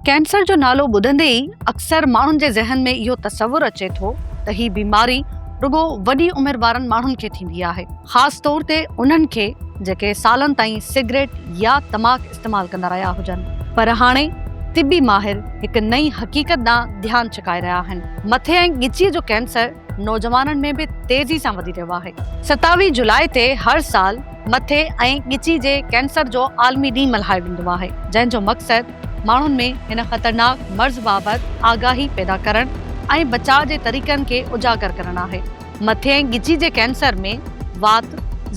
Cancer जो नालो ॿुधंदे ई अक्सर माण्हुनि जे ज़हन में इहो तसवुर अचे थो त ही बीमारी रुगो वॾी उमिरि वारनि माण्हुनि खे थींदी आहे, ख़ासि तौर ते उन्हनि खे जेके सालनि ताईं सिगरेट या तमाकू इस्तेमालु कंदा रहिया हुजनि। पर हाणे तिबी माहिर हिकु नई हक़ीक़त ॾांहुं ध्यानु छिकाए रहिया आहिनि। मथे ऐं ॻिची जो कैंसर नौजवाननि में बि तेज़ी सां वधी रहियो आहे। 27 जुलाई ते हर साल मथे ऐं ॻिची जे कैंसर जो आलमी ॾींहुं मल्हायो वेंदो आहे, जंहिंजो मक़सदु माण्हुनि में हिन ख़तरनाक मर्ज़ बाबति आगाही पैदा करणु ऐं बचाव जे तरीक़नि खे उजागर करणु आहे। मथे ऐं ॻिची जे कैंसर में वात,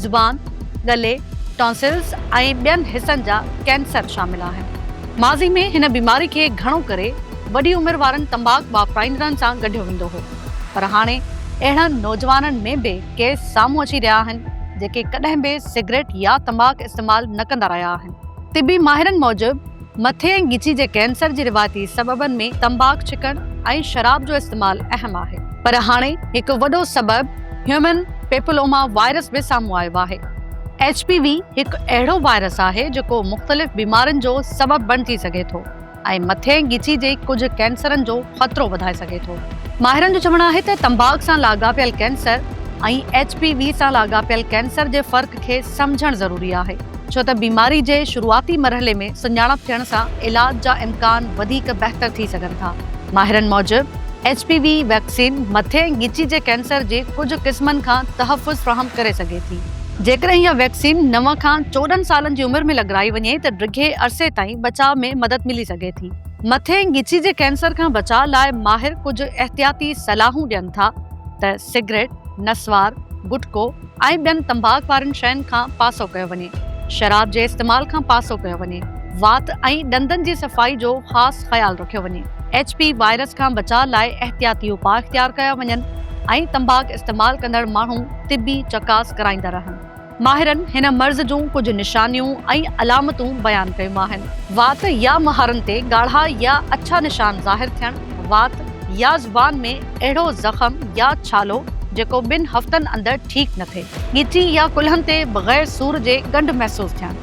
ज़ुबान, गले, टॉन्सिल्स ऐं ॿियनि हिसनि जा कैंसर शामिल आहिनि। माज़ी में हिन बीमारी खे घणो करे वॾी उमिरि वारनि तंबाकू वापराईंदड़नि सां गंढियो वेंदो हो, पर हाणे अहिड़नि नौजवाननि में बि केस साम्हूं अची रहिया आहिनि जेके कॾहिं बि सिगरेट या तंबाकू इस्तेमालु न कंदा रहिया आहिनि। तिबी माहिरनि मूजिबि मथे ऐं ॻिची जे कैंसर जे रिवायती सबबनि में तंबाकू छिकणु ऐं शराब जो इस्तेमालु अहम आहे, पर हाणे हिकु वॾो सबबु ह्यूमन पेपिलोमा वायरस बि साम्हूं आयो आहे। HPV हिकु अहिड़ो वायरस आहे जेको मुख़्तलिफ़ बीमारियुनि जो सबबु बणिजी सघे थो ऐं मथे ऐं ॻिची जे कुझु कैंसरनि जो ख़तरो वधाए सघे थो। माहिरनि जो चवणु आहे त तंबाकू सां लाॻापियल कैंसर ऐं HPV सां लाॻापियल कैंसर जे फ़र्क़ खे सम्झणु ज़रूरी आहे, छो त बीमारी जे शुरूआती मरहले में सुञाणप थियण सां इलाज जा इम्कान वधीक बहितर थी सघनि था। माहिरनि मूजिबि HPV वैक्सीन मथे ऐं ॻिची जे कैंसर जे कुझु क़िस्मनि खां तहफ़ुज़ फ़राहम करे सघे थी। जेकॾहिं इहा वैक्सीन 9 खां 14 सालनि जी उमिरि में लॻाई वञे त डिघे अरसे ताईं बचाव में मदद मिली सघे थी। मथे ऐं ॻिची जे कैंसर खां बचाव लाइ माहिर कुझु एहतियाती सलाहूं ॾियनि था त सिगरेट, नस्वार, गुटको ऐं ॿियनि तंबाकू वारनि शयुनि खां पासो कयो वञे, शराब जे इस्तेमाल खां पासो कयो वञे, वात ऐं ॾंदनि जी सफ़ाई जो ख़ासि ख़्यालु रखियो वञे, HP वायरस खां बचाव लाइ एहतियाती उपाय इख्तियार कया वञनि ऐं तंबाकू इस्तेमालु कंदड़ माण्हू तिबी चकास कराईंदा रहनि। माहिरनि हिन मर्ज़ जूं कुझु निशानियूं ऐं अलामतूं बयानु कयूं आहिनि। वात या मुहारनि ते ॻाढ़ा या अछा निशान ज़ाहिर थियणु, वात या ज़ुबान में अहिड़ो ज़ख़म या छालो जेको 2 हफ़्तनि अंदरि ठीकु न थिए, ॻिची या कुल्हनि ते बग़ैर सूर जे गंढ महसूसु थियणु,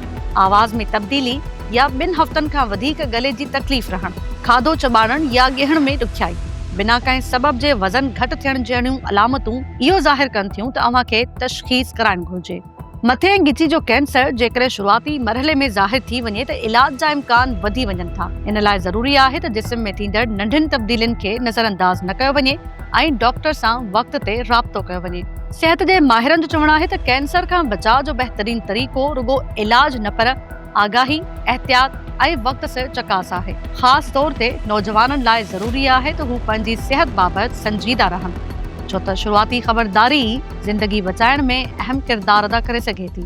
आवाज़ में तब्दीली या 2 हफ़्तनि खां वधीक गले जी तकलीफ़ रहणु, खाधो चॿाड़ण या ॻिहण में ॾुखियाई, बिना कंहिं सबब जे वज़न घटि थियण जहिड़ियूं अलामतूं इहो ज़ाहिर कनि थियूं त अव्हां खे तशख़ीस कराइणु घुरिजे। मथे ऐं ॻिची जो कैंसर जेकॾहिं शुरूआती मरहले में ज़ाहिर थी वञे त इलाज जा इम्कान वधी वञनि था। इन लाइ ज़रूरी आहे त जिस्म में थींदड़ नंढियुनि तब्दीलियुनि खे नज़रअंदाज़ न कयो वञे ऐं डॉक्टर सां वक़्त ते राब्तो कयो वञे। सिहत जे माहिरनि जो चवणु आहे त कैंसर खां बचाव जो बहितरीन तरीक़ो रुगो इलाज न पर आगाही, एहतियात ऐं वक़्त सिर चकास आहे। ख़ासि तौर ते नौजवाननि लाइ ज़रूरी आहे त हू पंहिंजी सिहत बाबति संजीदा रहनि, छो त शुरूआती ख़बरदारी ज़िंदगी बचाइण में अहम किरदारु अदा करे सघे थी।